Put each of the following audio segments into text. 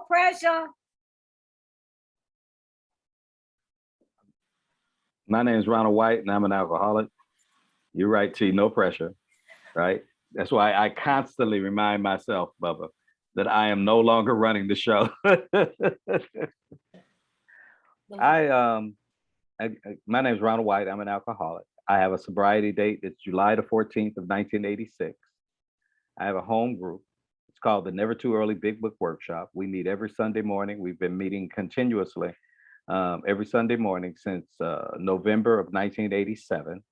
pressure. My name is Ronald White, and I'm an alcoholic. You're right, T. No pressure, right? That's why I constantly remind myself, Bubba, that I am no longer running the show. I my name is Ronald White. I'm an alcoholic. I have a sobriety date. It's July the 14th of 1986. I have a home group. It's called the Never Too Early Big Book Workshop. We meet every Sunday morning. We've been meeting continuously every Sunday morning since November of 1987,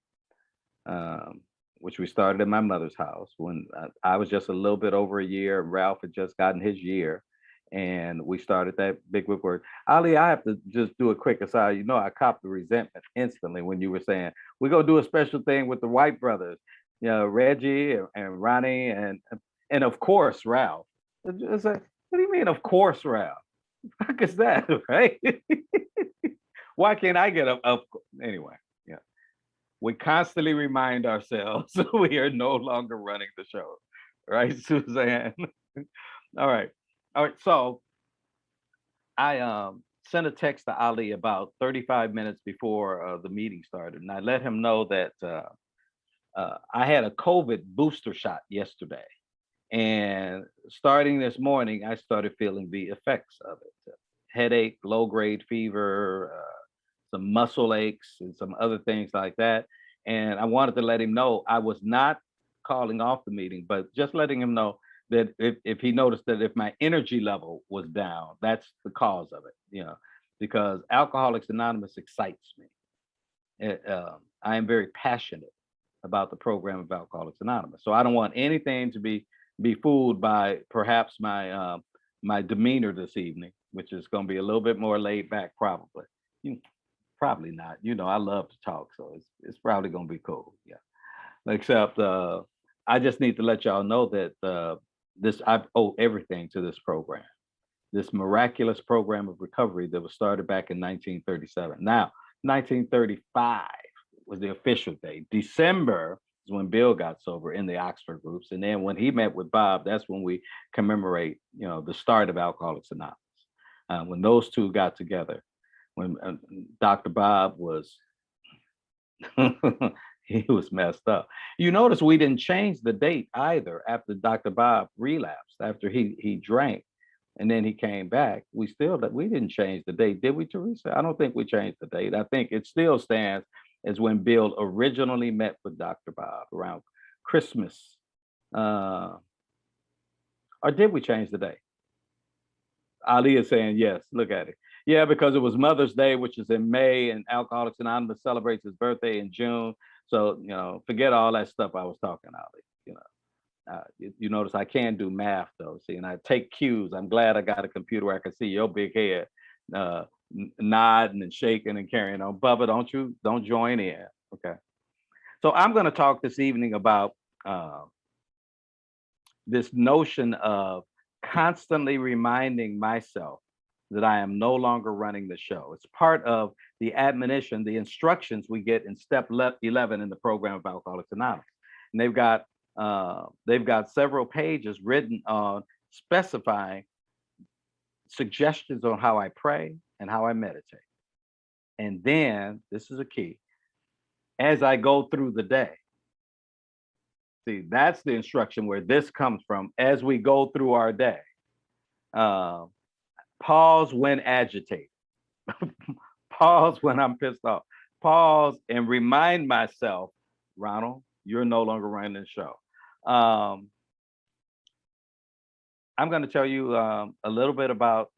um, which we started in my mother's house when I was just a little bit over a year. Ralph had just gotten his year. And we started that big book work. Ali, I have to just do a quick aside. You know, I copped the resentment instantly when you were saying we're gonna do a special thing with the White brothers, you know, Reggie and Ronnie and of course Ralph. It's like, what do you mean, of course, Ralph? Fuck is that, right? Why can't I get up? Anyway, yeah. We constantly remind ourselves we are no longer running the show, right, Suzanne? All right. All right. So I sent a text to Ali about 35 minutes before the meeting started, and I let him know that I had a COVID booster shot yesterday. And starting this morning, I started feeling the effects of it: headache, low grade fever, some muscle aches, and some other things like that. And I wanted to let him know I was not calling off the meeting, but just letting him know that if he noticed that if my energy level was down, that's the cause of it, you know, because Alcoholics Anonymous excites me. I am very passionate about the program of Alcoholics Anonymous. So I don't want anything to be fooled by perhaps my demeanor this evening, which is going to be a little bit more laid back, probably. Probably not. You know, I love to talk, so it's probably going to be cool. Yeah. Except I just need to let y'all know that this I owe everything to this program, this miraculous program of recovery that was started back in 1937. Now, 1935 was the official date. December is when Bill got sober in the Oxford groups, and then when he met with Bob, that's when we commemorate, you know, the start of Alcoholics Anonymous. When those two got together, when Dr. Bob was he was messed up. You notice we didn't change the date either after Dr. Bob relapsed, after he drank and then he came back. We didn't change the date, did we, Teresa? I don't think we changed the date. I think it still stands as when Bill originally met with Dr. Bob around Christmas. Or did we change the date? Ali is saying yes. Look at it. Yeah, because it was Mother's Day, which is in May, and Alcoholics Anonymous celebrates his birthday in June. So, you know, forget all that stuff I was talking, Ali. You know, you notice I can do math though. See, and I take cues. I'm glad I got a computer where I can see your big head nodding and shaking and carrying on. Bubba, don't join in. Okay. So I'm going to talk this evening about this notion of constantly reminding myself that I am no longer running the show. It's part of the admonition, the instructions we get in step 11 in the program of Alcoholics Anonymous. And they've got several pages written on specifying suggestions on how I pray and how I meditate. And then, this is a key, as I go through the day. See, that's the instruction where this comes from. As we go through our day, pause when agitated, pause when I'm pissed off, pause and remind myself, Ronald, you're no longer running the show. I'm going to tell you a little bit about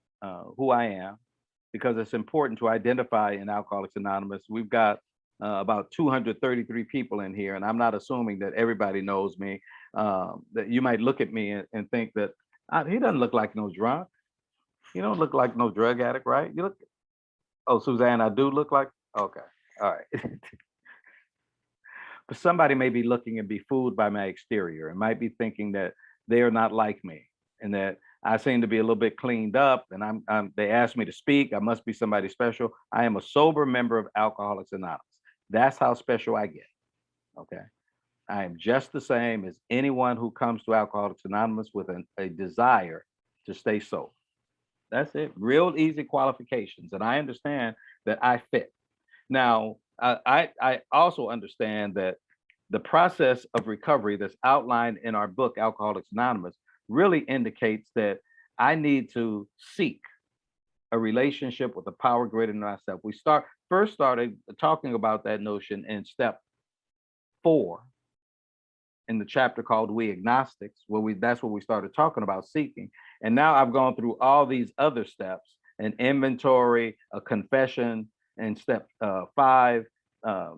who I am, because it's important to identify in Alcoholics Anonymous. We've got about 233 people in here, and I'm not assuming that everybody knows me. That you might look at me and think that he doesn't look like no drunk. You don't look like no drug addict, right? You look. Oh, Suzanne, I do look like. Okay, all right. But somebody may be looking and be fooled by my exterior and might be thinking that they are not like me and that I seem to be a little bit cleaned up. And they asked me to speak. I must be somebody special. I am a sober member of Alcoholics Anonymous. That's how special I get. Okay. I am just the same as anyone who comes to Alcoholics Anonymous with a desire to stay sober. That's it. Real easy qualifications. And I understand that I fit. Now, I also understand that the process of recovery that's outlined in our book, Alcoholics Anonymous, really indicates that I need to seek a relationship with a power greater than myself. We first started talking about that notion in step 4 in the chapter called We Agnostics, where that's where we started talking about seeking. And now I've gone through all these other steps, an inventory, a confession, and step 5,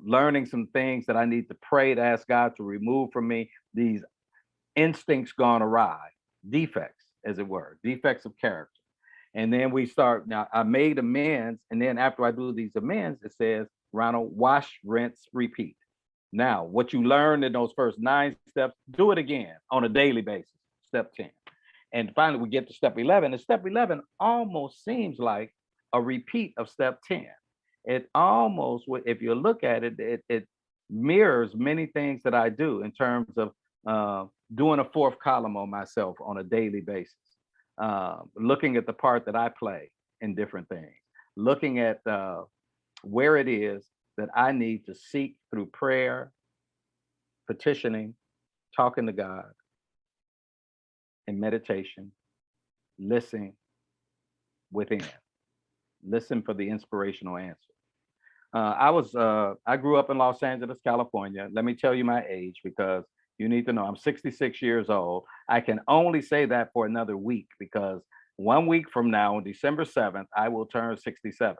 learning some things that I need to pray to ask God to remove from me, these instincts gone awry, defects, as it were, defects of character. And then we start, now I made amends. And then after I do these amends, it says, Ronald, wash, rinse, repeat. Now, what you learned in those first 9 steps, do it again on a daily basis, step 10. And finally, we get to step 11. And step 11 almost seems like a repeat of step 10. It almost, if you look at it, it mirrors many things that I do in terms of doing a 4th column on myself on a daily basis, looking at the part that I play in different things, looking at where it is that I need to seek through prayer, petitioning, talking to God, and meditation, listening within, listen for the inspirational answer. I grew up in Los Angeles, California. Let me tell you my age because you need to know I'm 66 years old. I can only say that for another week because 1 week from now, on December 7th, I will turn 67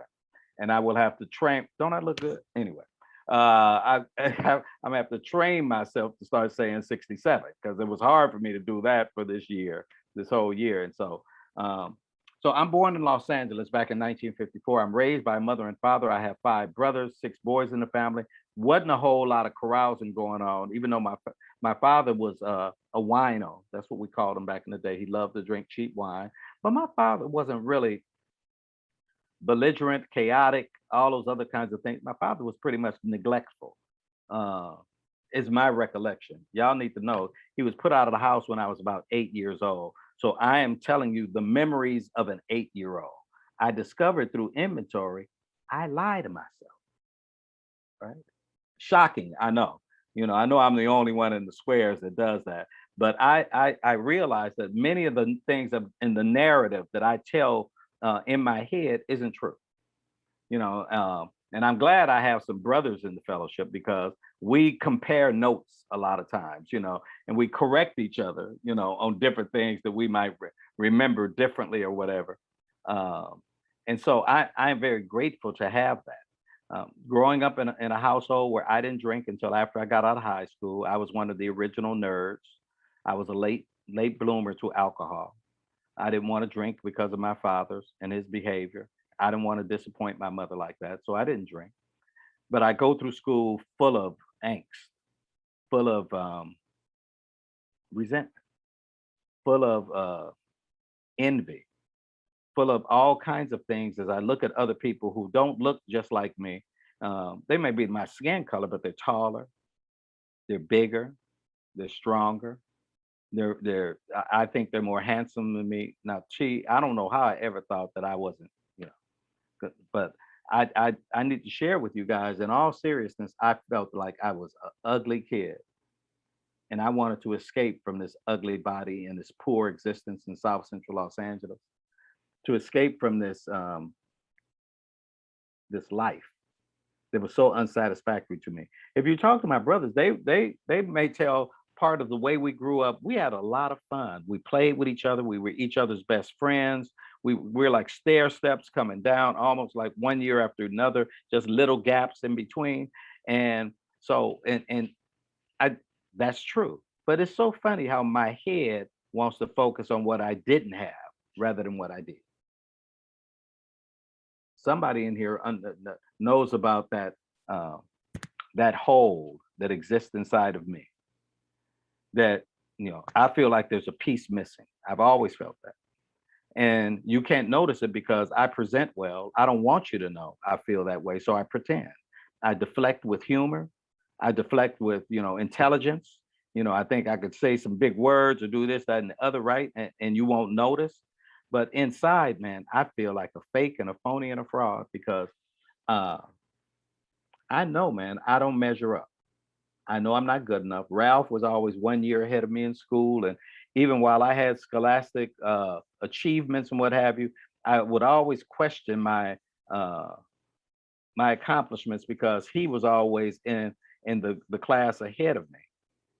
and I will have to train. Don't I look good? Anyway, I'm gonna have to train myself to start saying 67 because it was hard for me to do that for this year, this whole year. And so I'm born in Los Angeles back in 1954. I'm raised by a mother and father. I have 5 brothers, 6 boys in the family. Wasn't a whole lot of carousing going on, even though my father was a wino. That's what we called him back in the day. He loved to drink cheap wine. But my father wasn't really belligerent, chaotic, all those other kinds of things. My father was pretty much neglectful, is my recollection. Y'all need to know he was put out of the house when I was about 8 years old. So I am telling you the memories of an 8-year-old. I discovered through inventory, I lie to myself, right? Shocking, I know. I know I'm the only one in the squares that does that. But I realized that many of the things in the narrative that I tell in my head isn't true. And I'm glad I have some brothers in the fellowship because we compare notes a lot of times, and we correct each other, on different things that we might remember differently or whatever. And so I'm very grateful to have that. Growing up in a household where I didn't drink until after I got out of high school, I was one of the original nerds. I was a late bloomer to alcohol. I didn't want to drink because of my father's and his behavior. I didn't want to disappoint my mother like that, so I didn't drink. But I go through school full of angst, full of resentment, full of envy, full of all kinds of things as I look at other people who don't look just like me. They may be my skin color, but they're taller, they're bigger, they're stronger. I think they're more handsome than me. Now, I don't know how I ever thought that I wasn't, but I need to share with you guys, in all seriousness, I felt like I was an ugly kid. And I wanted to escape from this ugly body and this poor existence in South Central Los Angeles, to escape from this life that was so unsatisfactory to me. If you talk to my brothers, they may tell part of the way we grew up. We had a lot of fun. We played with each other. We were each other's best friends. We're like stair steps coming down, almost like one year after another, just little gaps in between. And so, and I that's true. But it's so funny how my head wants to focus on what I didn't have rather than what I did. Somebody in here knows about uh, that hole that exists inside of me. That I feel like there's a piece missing. I've always felt that, and you can't notice it because I present well. I don't want you to know I feel that way, so I pretend. I deflect with humor. I deflect with intelligence. I think I could say some big words or do this, that, and the other, right, and you won't notice. But inside, man, I feel like a fake and a phony and a fraud because uh, I know, man, I don't measure up. I know I'm not good enough. Ralph was always 1 year ahead of me in school. And even while I had scholastic achievements and what have you, I would always question uh, my accomplishments because he was always in the class ahead of me.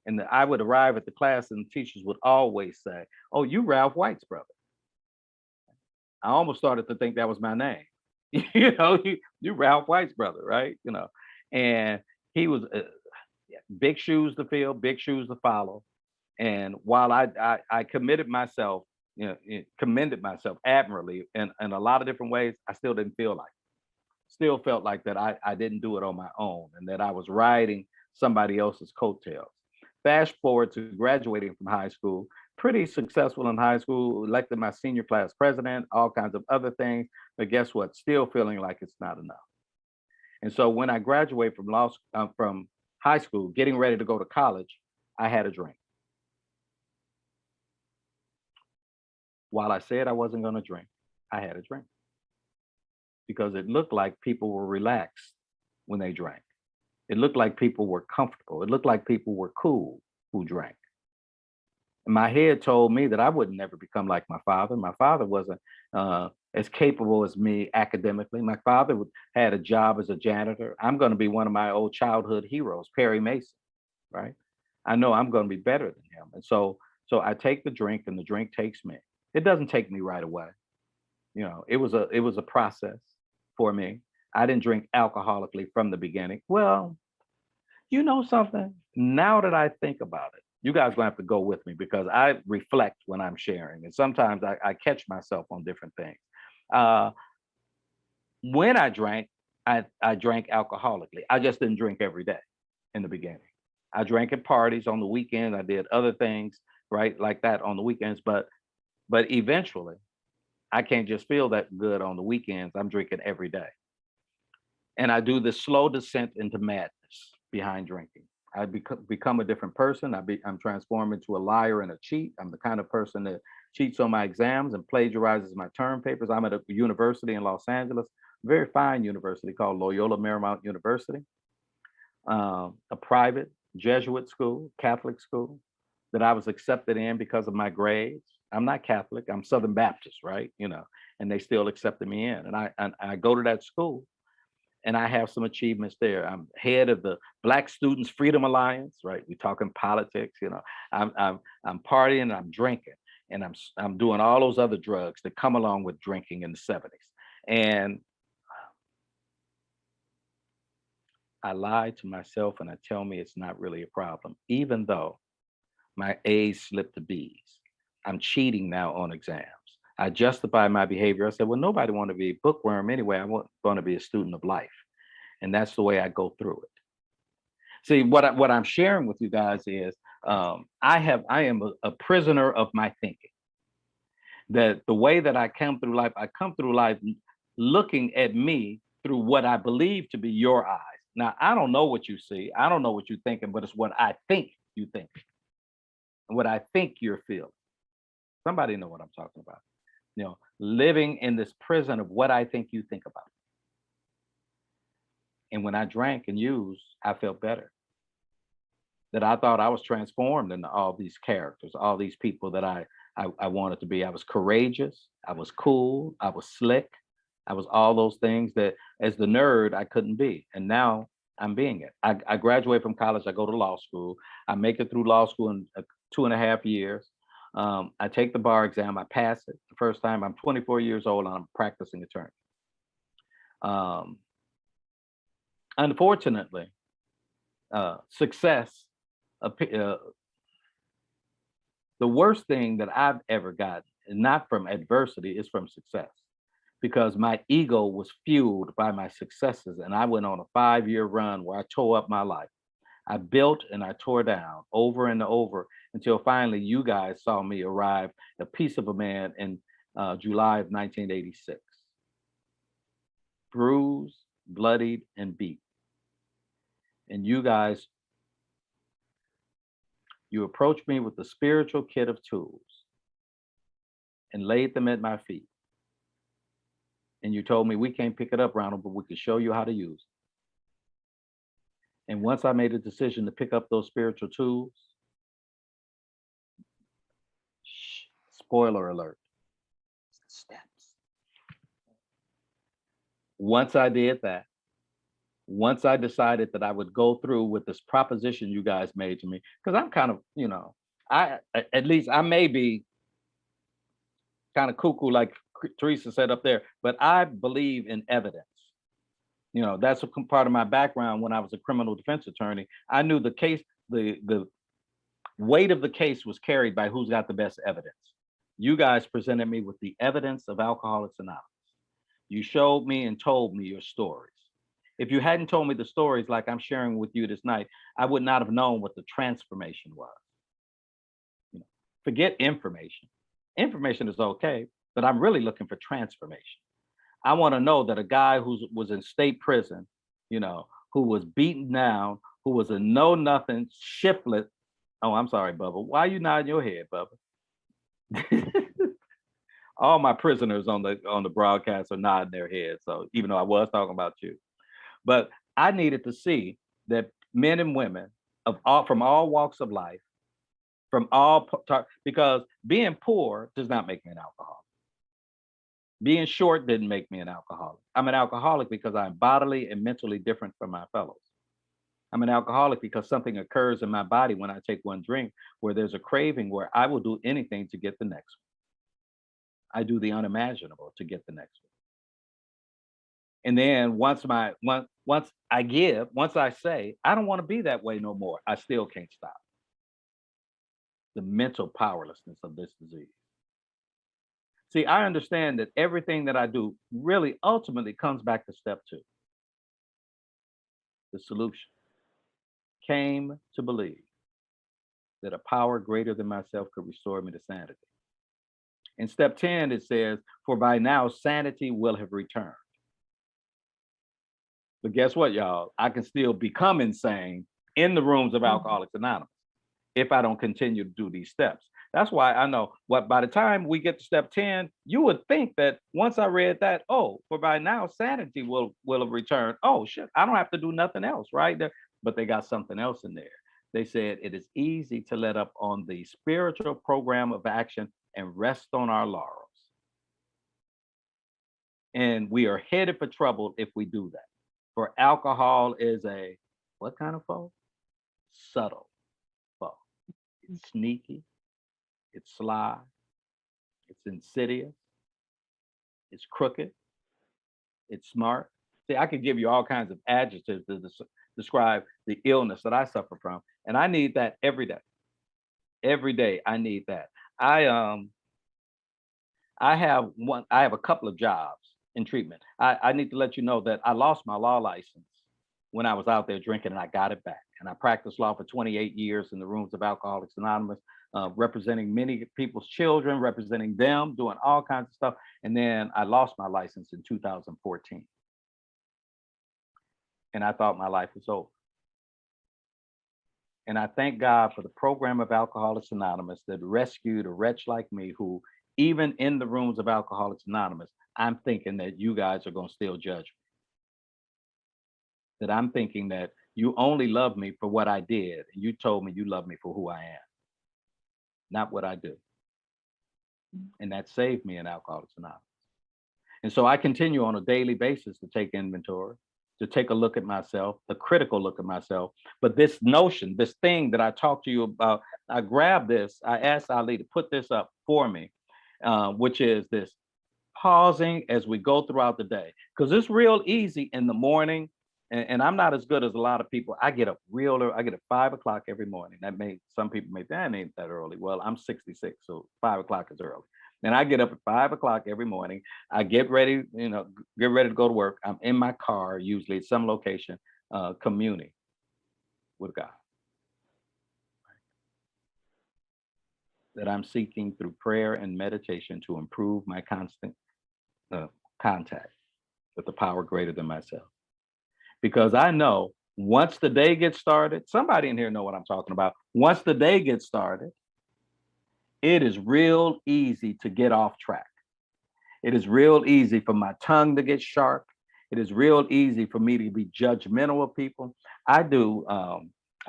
And I would arrive at the class and the teachers would always say, "Oh, you Ralph White's brother." I almost started to think that was my name. You Ralph White's brother, right? And he was big shoes to fill, big shoes to follow. And while I committed myself, commended myself admirably in a lot of different ways, I still didn't feel like still felt like that I didn't do it on my own and that I was riding somebody else's coattails. Fast forward to graduating from high school, pretty successful in high school, elected my senior class president, all kinds of other things. But guess what? Still feeling like it's not enough. And so when I graduated from high school, getting ready to go to college, I had a drink. While I said I wasn't going to drink, I had a drink because it looked like people were relaxed when they drank. It looked like people were comfortable. It looked like people were cool who drank. And my head told me that I would never become like my father. My father wasn't as capable as me academically. My father had a job as a janitor. I'm going to be one of my old childhood heroes, Perry Mason, right? I know I'm going to be better than him. And so I take the drink and the drink takes me. It doesn't take me right away. It was a process for me. I didn't drink alcoholically from the beginning. Well, you know something? Now that I think about it, you guys gonna have to go with me because I reflect when I'm sharing, and sometimes I catch myself on different things. Uh, when I drank alcoholically. I just didn't drink every day in the beginning. I drank at parties on the weekend. I did other things, right, like that on the weekends. But eventually, I can't just feel that good on the weekends. I'm drinking every day. And I do this slow descent into madness behind drinking. I become a different person. I'm transformed into a liar and a cheat. I'm the kind of person that cheats on my exams and plagiarizes my term papers. I'm at a university in Los Angeles, a very fine university called Loyola Marymount University, a private Jesuit school, Catholic school that I was accepted in because of my grades. I'm not Catholic. I'm Southern Baptist, right? And they still accepted me in. And I go to that school and I have some achievements there. I'm head of the Black Students Freedom Alliance, right? We're talking politics, I'm partying and I'm drinking and I'm doing all those other drugs that come along with drinking in the 70s. And I lie to myself and I tell me it's not really a problem, even though my A's slipped to B's. I'm cheating now on exams. I justify my behavior. I said, well, nobody want to be a bookworm anyway. I want to be a student of life. And that's the way I go through it. See, what I'm sharing with you guys is I am a prisoner of my thinking. That the way that I come through life looking at me through what I believe to be your eyes. Now, I don't know what you see. I don't know what you're thinking, but it's what I think you think and what I think you're feeling. Somebody know what I'm talking about. Living in this prison of what I think you think about. And when I drank and used, I felt better. That I thought I was transformed into all these characters, all these people that I wanted to be. I was courageous, I was cool, I was slick, I was all those things that as the nerd I couldn't be. And now I'm being it. I graduate from college, I go to law school, I make it through law school in 2.5 years. I take the bar exam, I pass it the first time. I'm 24 years old and I'm a practicing attorney. Um, Unfortunately, success, the worst thing that I've ever gotten, not from adversity, is from success. Because my ego was fueled by my successes. And I went on a 5-year run where I tore up my life. I built and I tore down over and over until finally you guys saw me arrive a piece of a man in July of 1986. Bruised, bloodied, and beat. And you guys, you approached me with the spiritual kit of tools. and laid them at my feet. And you told me, we can't pick it up, Ronald, but we can show you how to use it. And once I made a decision to pick up those spiritual tools, spoiler alert, steps. Once I did that, once I decided that I would go through with this proposition you guys made to me, because I'm kind of, at least I may be kind of cuckoo, like Teresa said up there, but I believe in evidence. That's a part of my background. When I was a criminal defense attorney, I knew the case, the weight of the case was carried by who's got the best evidence. You guys presented me with the evidence of Alcoholics Anonymous. You showed me and told me your stories. If you hadn't told me the stories like I'm sharing with you this night, I would not have known what the transformation was. Forget information. Information is okay, but I'm really looking for transformation. I want to know that a guy who was in state prison, who was beaten down, who was a know-nothing shiftless. Oh, I'm sorry, Bubba. Why are you nodding your head, Bubba? All my prisoners on the broadcast are nodding their heads. So even though I was talking about you, but I needed to see that men and women from all walks of life, because being poor does not make me an alcoholic. Being short didn't make me an alcoholic. I'm an alcoholic because I'm bodily and mentally different from my fellows. I'm an alcoholic because something occurs in my body when I take one drink where there's a craving where I will do anything to get the next one. I do the unimaginable to get the next one. And then once I say, I don't want to be that way no more, I still can't stop. The mental powerlessness of this disease. See, I understand that everything that I do really ultimately comes back to step 2. The solution. Came to believe that a power greater than myself could restore me to sanity. In step 10, it says, for by now sanity will have returned. But guess what, y'all? I can still become insane in the rooms of Alcoholics Anonymous if I don't continue to do these steps. That's why I know by the time we get to step 10, you would think that once I read that, for by now sanity will have returned. Oh shit, I don't have to do nothing else, right? But they got something else in there. They said it is easy to let up on the spiritual program of action and rest on our laurels. And we are headed for trouble if we do that. For alcohol is a, what kind of foe? Subtle foe. It's sneaky. It's sly. It's insidious. It's crooked. It's smart. See, I could give you all kinds of adjectives to describe the illness that I suffer from. And I need that every day. Every day I need that. I have a couple of jobs in treatment. I need to let you know that I lost my law license when I was out there drinking, and I got it back. And I practiced law for 28 years in the rooms of Alcoholics Anonymous, representing many people's children, representing them, doing all kinds of stuff. And then I lost my license in 2014. And I thought my life was over. And I thank God for the program of Alcoholics Anonymous that rescued a wretch like me who, even in the rooms of Alcoholics Anonymous, I'm thinking that you guys are going to still judge me. That I'm thinking that you only love me for what I did, and you told me you love me for who I am, not what I do. And that saved me in Alcoholics Anonymous. And so I continue on a daily basis to take inventory, to take a look at myself, a critical look at myself. But this notion, this thing that I talked to you about, I grabbed this, I asked Ali to put this up for me, which is this pausing as we go throughout the day. Because it's real easy in the morning. And I'm not as good as a lot of people. I get up real early. I get up 5 o'clock every morning. Some people may think that ain't that early. Well, I'm 66, so 5 o'clock is early. And I get up at 5 o'clock every morning. I get ready, get ready to go to work. I'm in my car, usually at some location, communing with God. That I'm seeking through prayer and meditation to improve my constant contact with the power greater than myself. Because I know once the day gets started, somebody in here know what I'm talking about. Once the day gets started, It is real easy to get off track. It is real easy for my tongue to get sharp. It is real easy for me to be judgmental of people. I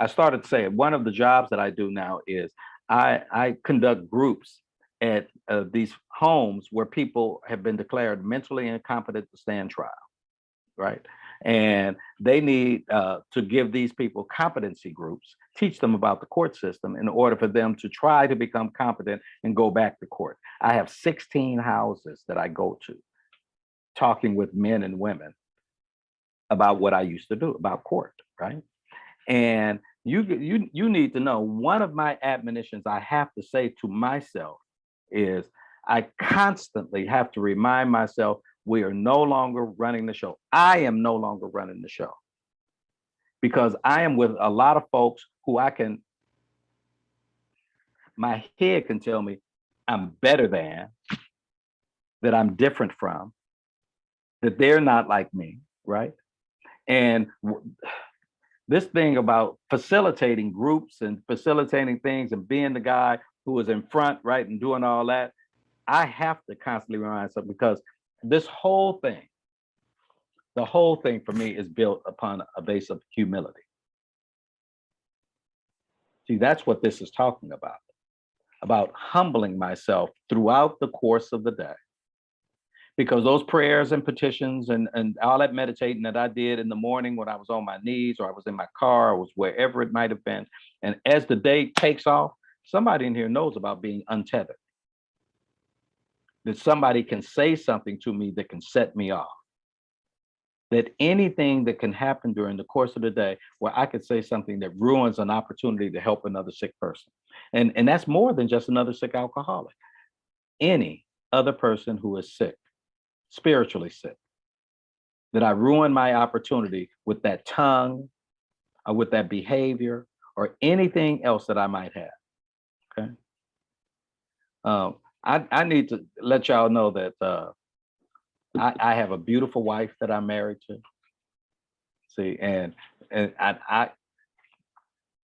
started to say one of the jobs that I do now is I conduct groups at these homes where people have been declared mentally incompetent to stand trial, right? And they need to give these people competency groups, teach them about the court system in order for them to try to become competent and go back to court. I have 16 houses that I go to, talking with men and women about what I used to do about court, right? And you need to know, one of my admonitions I have to say to myself is I constantly have to remind myself we are no longer running the show. I am no longer running the show, because I am with a lot of folks who my head can tell me I'm better than, that I'm different from, that they're not like me, right? And this thing about facilitating groups and facilitating things and being the guy who is in front, right, and doing all that, I have to constantly remind myself, because this whole thing, the whole thing for me is built upon a base of humility. See, that's what this is talking about humbling myself throughout the course of the day. Because those prayers and petitions and all that meditating that I did in the morning when I was on my knees, or I was in my car, or was wherever it might have been, and as the day takes off, somebody in here knows about being untethered. That somebody can say something to me that can set me off. That anything that can happen during the course of the day where I could say something that ruins an opportunity to help another sick person. And that's more than just another sick alcoholic. Any other person who is sick, spiritually sick, that I ruin my opportunity with that tongue or with that behavior or anything else that I might have. Okay. I need to let y'all know that I have a beautiful wife that I'm married to. See, and I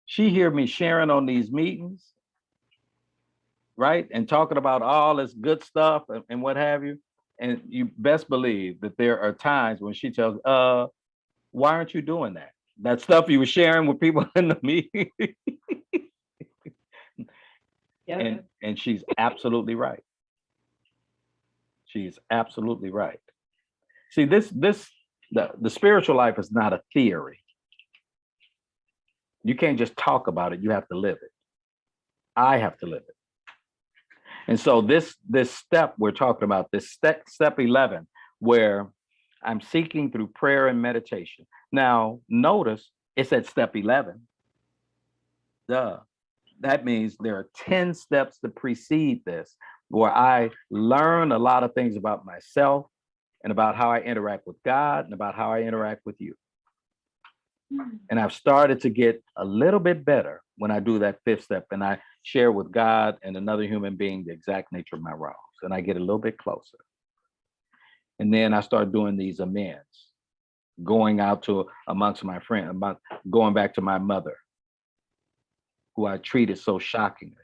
she hear me sharing on these meetings, right, and talking about all this good stuff and what have you. And you best believe that there are times when she tells, why aren't you doing that? That stuff you were sharing with people in the meeting. Yeah. And she's absolutely right. She's absolutely right. See, the spiritual life is not a theory. You can't just talk about it, you have to live it. I have to live it. And so this step we're talking about, this step 11, where I'm seeking through prayer and meditation. Now, notice it's at step 11. Duh. That means there are 10 steps that precede this, where I learn a lot of things about myself and about how I interact with God and about how I interact with you. And I've started to get a little bit better when I do that 5th step and I share with God and another human being the exact nature of my wrongs, and I get a little bit closer. And then I start doing these amends, going out to amongst my friends, going back to my mother, who I treated so shockingly,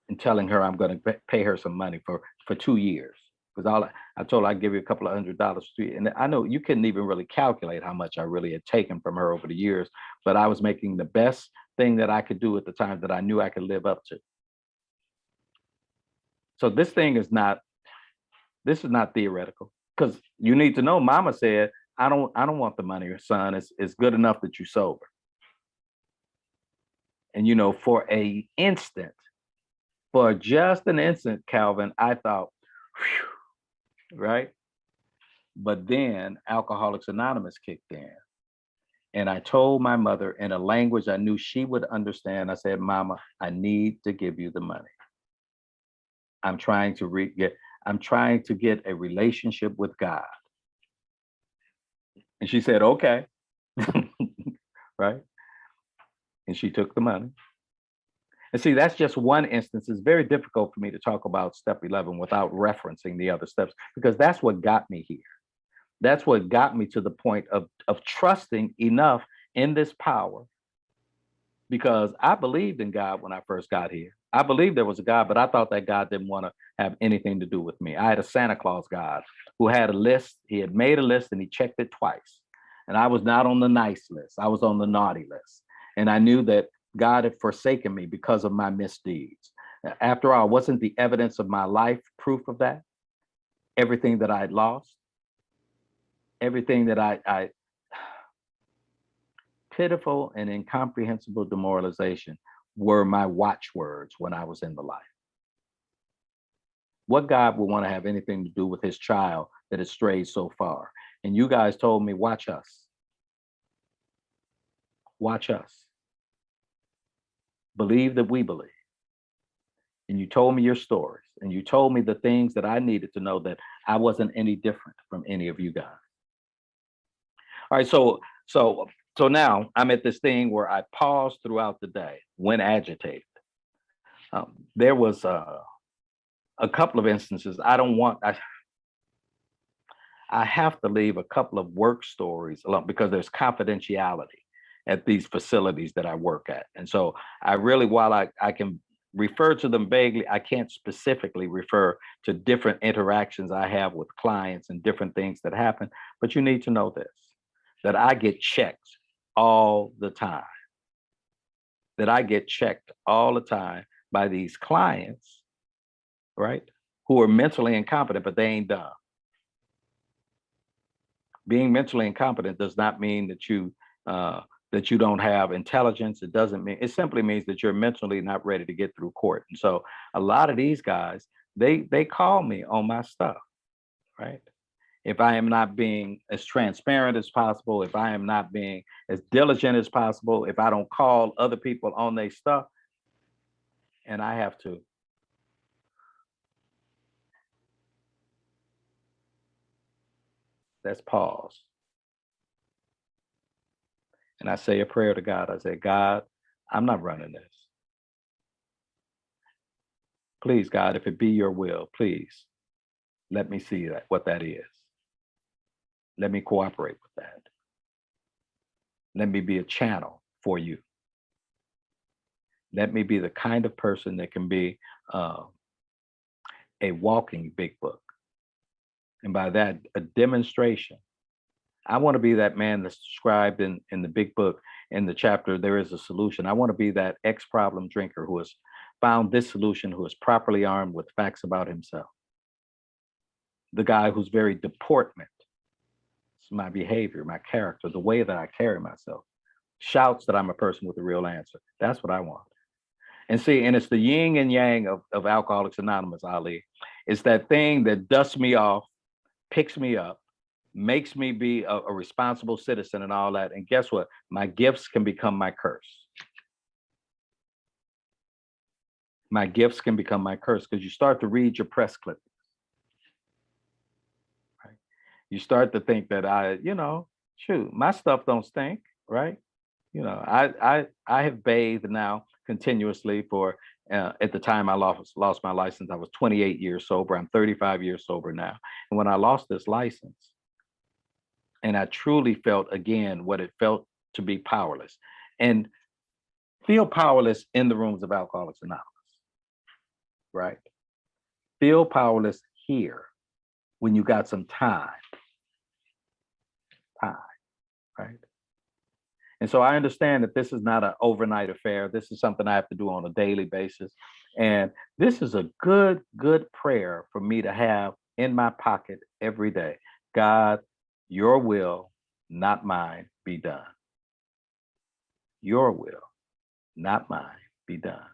and telling her I'm going to pay her some money for 2 years. Because I told her I'd give you a couple of $100. And I know you couldn't even really calculate how much I really had taken from her over the years, but I was making the best thing that I could do at the time that I knew I could live up to. So this is not theoretical, because you need to know, Mama said, I don't want the money, son. It's good enough that you're sober. And for just an instant, Calvin, I thought, whew, right? But then Alcoholics Anonymous kicked in. And I told my mother in a language I knew she would understand. I said, Mama, I need to give you the money. I'm trying to get a relationship with God. And she said, okay. Right? And she took the money. And see, that's just one instance. It's very difficult for me to talk about step 11 without referencing the other steps, because that's what got me here. That's what got me to the point of trusting enough in this power because I believed in God when I first got here. I believed there was a God, but I thought that God didn't want to have anything to do with me. I had a Santa Claus God who had a list. He had made a list and he checked it twice. And I was not on the nice list. I was on the naughty list. And I knew that God had forsaken me because of my misdeeds. After all, wasn't the evidence of my life proof of that? Everything that I had lost, everything that I pitiful and incomprehensible demoralization were my watchwords when I was in the life. What God would want to have anything to do with his child that has strayed so far? And you guys told me, watch us. Watch us. Believe that we believe. And you told me your stories, and you told me the things that I needed to know, that I wasn't any different from any of you guys. All right, so now I'm at this thing where I pause throughout the day when agitated. There was a couple of instances. I have to leave a couple of work stories alone because there's confidentiality at these facilities that I work at. And so I really, while I can refer to them vaguely, I can't specifically refer to different interactions I have with clients and different things that happen. But you need to know this, that I get checked all the time. That I get checked all the time by these clients, right? Who are mentally incompetent, but they ain't dumb. Being mentally incompetent does not mean that you don't have intelligence. It doesn't mean, it simply means that you're mentally not ready to get through court. And so a lot of these guys, they call me on my stuff, right? If I am not being as transparent as possible, if I am not being as diligent as possible, if I don't call other people on their stuff, and I have to let's pause. And I say a prayer to God. I say, God, I'm not running this. Please, God, if it be your will, please let me see that, what that is. Let me cooperate with that. Let me be a channel for you. Let me be the kind of person that can be a walking big book. And by that, a demonstration. I want to be that man that's described in the big book, in the chapter, There Is a Solution. I want to be that ex-problem drinker who has found this solution, who is properly armed with facts about himself. The guy whose very deportment, my behavior, my character, the way that I carry myself, shouts that I'm a person with a real answer. That's what I want. And see, and it's the yin and yang of Alcoholics Anonymous, Ali. It's that thing that dusts me off, picks me up, makes me be a responsible citizen and all that. And guess what? My gifts can become my curse. My gifts can become my curse because you start to read your press clippings. Right? You start to think that shoot, my stuff don't stink, right? I have bathed now continuously for at the time I lost my license, I was 28 years sober. I'm 35 years sober now. And when I lost this license, and I truly felt again what it felt to be powerless, and feel powerless in the rooms of Alcoholics Anonymous, right? Feel powerless here when you got some time, right? And so I understand that this is not an overnight affair. This is something I have to do on a daily basis. And this is a good prayer for me to have in my pocket every day. God, your will, not mine, be done. Your will, not mine, be done.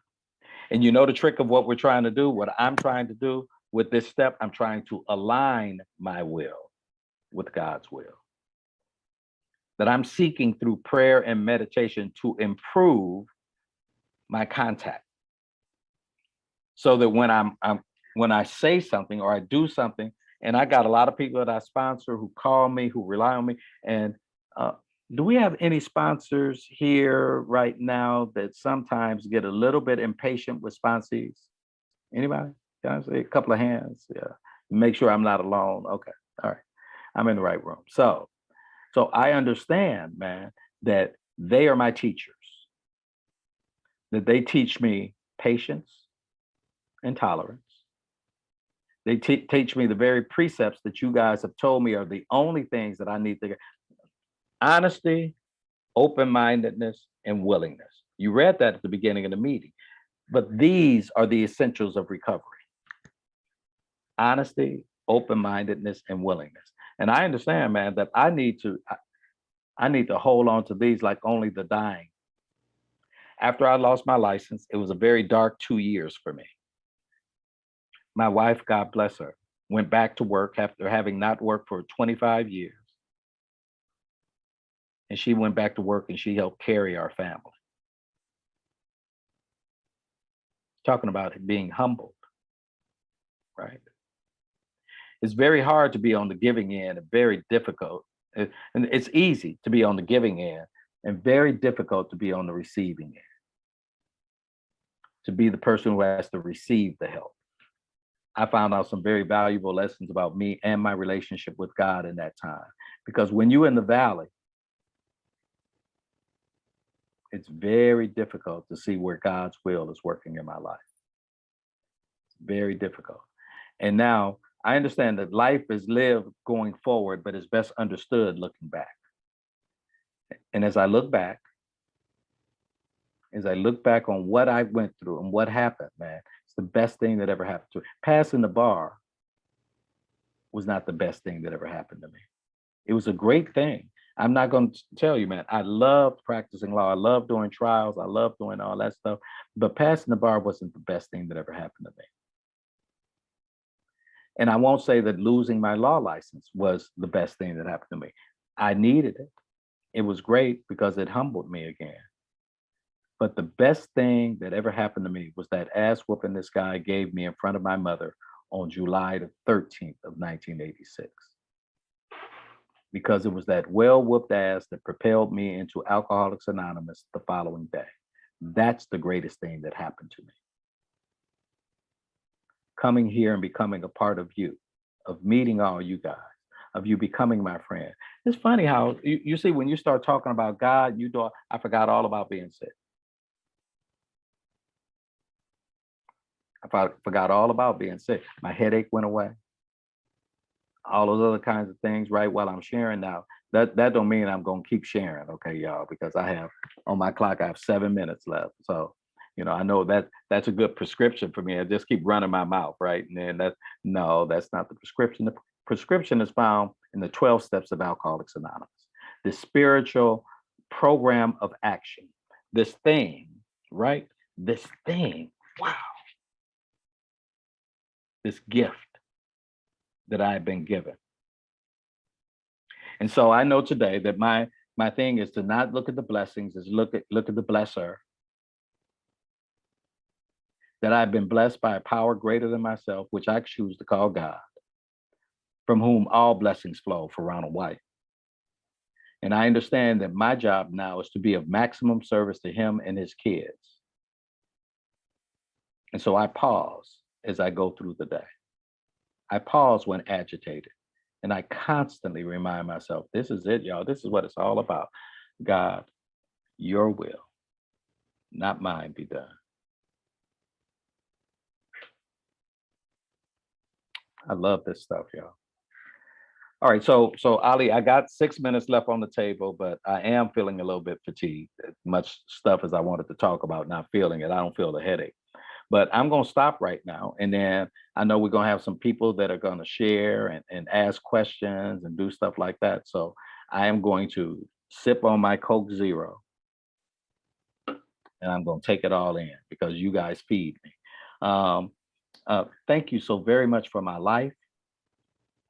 And you know the trick of what we're trying to do, what I'm trying to do with this step, I'm trying to align my will with God's will. That I'm seeking through prayer and meditation to improve my contact. So that when I say something or I do something, and I got a lot of people that I sponsor who call me, who rely on me. And do we have any sponsors here right now that sometimes get a little bit impatient with sponsees? Anybody? Can I say a couple of hands? Yeah. Make sure I'm not alone. Okay. All right. I'm in the right room. So I understand, man, that they are my teachers. that they teach me patience and tolerance. They teach me the very precepts that you guys have told me are the only things that I need to get. Honesty, open-mindedness, and willingness. You read that at the beginning of the meeting, but these are the essentials of recovery. Honesty, open-mindedness, and willingness. And I understand, man, that I need to hold on to these like only the dying. After I lost my license, it was a very dark 2 years for me. My wife, God bless her, went back to work after having not worked for 25 years. And she went back to work and she helped carry our family. Talking about it being humbled, right? It's very hard to be on the giving end and very difficult. And it's easy to be on the giving end and very difficult to be on the receiving end. To be the person who has to receive the help. I found out some very valuable lessons about me and my relationship with God in that time. Because when you're in the valley, it's very difficult to see where God's will is working in my life. It's very difficult. And now I understand that life is lived going forward, but it's best understood looking back. And as I look back on what I went through and what happened, man, it's the best thing that ever happened to me. Passing the bar was not the best thing that ever happened to me. It was a great thing. I'm not going to tell you, man, I loved practicing law. I loved doing trials. I loved doing all that stuff. But passing the bar wasn't the best thing that ever happened to me. And I won't say that losing my law license was the best thing that happened to me. I needed it. It was great because it humbled me again. But the best thing that ever happened to me was that ass whooping this guy gave me in front of my mother on July the 13th of 1986. Because it was that well-whooped ass that propelled me into Alcoholics Anonymous the following day. That's the greatest thing that happened to me. Coming here and becoming a part of you, of meeting all you guys, of you becoming my friend. It's funny how, you see, when you start talking about God, I forgot all about being sick. I forgot all about being sick. My headache went away. All those other kinds of things, right? While I'm sharing now, that don't mean I'm gonna keep sharing, okay, y'all, because I have on my clock, I have 7 minutes left. So, I know that's a good prescription for me. I just keep running my mouth, right? And then that's not the prescription. The prescription is found in the 12 steps of Alcoholics Anonymous, the spiritual program of action, this thing, right? This thing, wow. This gift that I've been given. And so I know today that my thing is to not look at the blessings, is look at the blesser. That I've been blessed by a power greater than myself, which I choose to call God, from whom all blessings flow for Ronald White. And I understand that my job now is to be of maximum service to him and his kids. And so I pause as I go through the day. I pause when agitated, and I constantly remind myself, this is it, y'all. This is what it's all about. God, your will, not mine, be done. I love this stuff, y'all. All right, so Ali, I got 6 minutes left on the table, but I am feeling a little bit fatigued. As much stuff as I wanted to talk about, not feeling it. I don't feel the headache. But I'm going to stop right now. And then I know we're going to have some people that are going to share and ask questions and do stuff like that. So I am going to sip on my Coke Zero and I'm going to take it all in because you guys feed me. Thank you so very much for my life.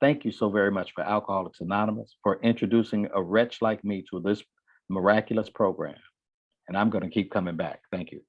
Thank you so very much for Alcoholics Anonymous, for introducing a wretch like me to this miraculous program. And I'm going to keep coming back. Thank you.